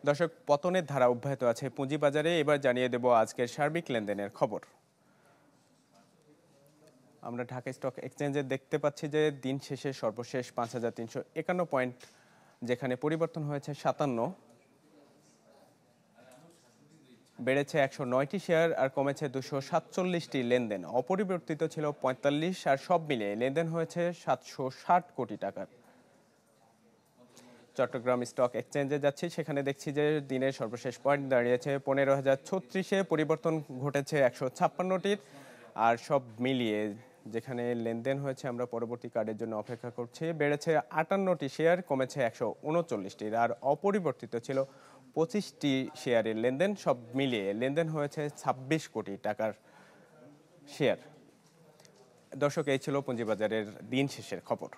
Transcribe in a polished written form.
দর্শক, পতনের ধারা অব্যাহত আছে পুঁজিবাজারে। এবার জানিয়ে দেব আজকের সার্বিক লেনদেনের খবর। আমরা ঢাকা স্টক এক্সচেঞ্জে দেখতে পাচ্ছি যে দিন শেষে সর্বশেষ ৫,৩৫১ পয়েন্ট, যেখানে পরিবর্তন হয়েছে ৫৭, বেড়েছে ১০৯টি শেয়ার আর কমেছে ২৪৭টি লেনদেন। অপরিবর্তিত ছিল ৪৫, আর সব মিলিয়ে লেনদেন হয়েছে ৭৬০ কোটি টাকার। চট্টগ্রাম স্টক এক্সচেঞ্জে যাচ্ছি, সেখানে দেখছি যে দিনের সর্বশেষ পয়েন্ট দাঁড়িয়েছে ১৫,০৩৬-এ, পরিবর্তন ঘটেছে ১৫৬টির। আর সব মিলিয়ে যেখানে লেনদেন হয়েছে, আমরা পরবর্তী কার্ডের জন্য অপেক্ষা করছি, বেড়েছে ৫৮টি শেয়ার, কমেছে ১৩৯টির। আর অপরিবর্তিত ছিল ২৫টি শেয়ারের লেনদেন। সব মিলিয়ে লেনদেন হয়েছে ২৬ কোটি টাকার শেয়ার। দর্শক, এই ছিল পুঁজিবাজারের দিন শেষের খবর।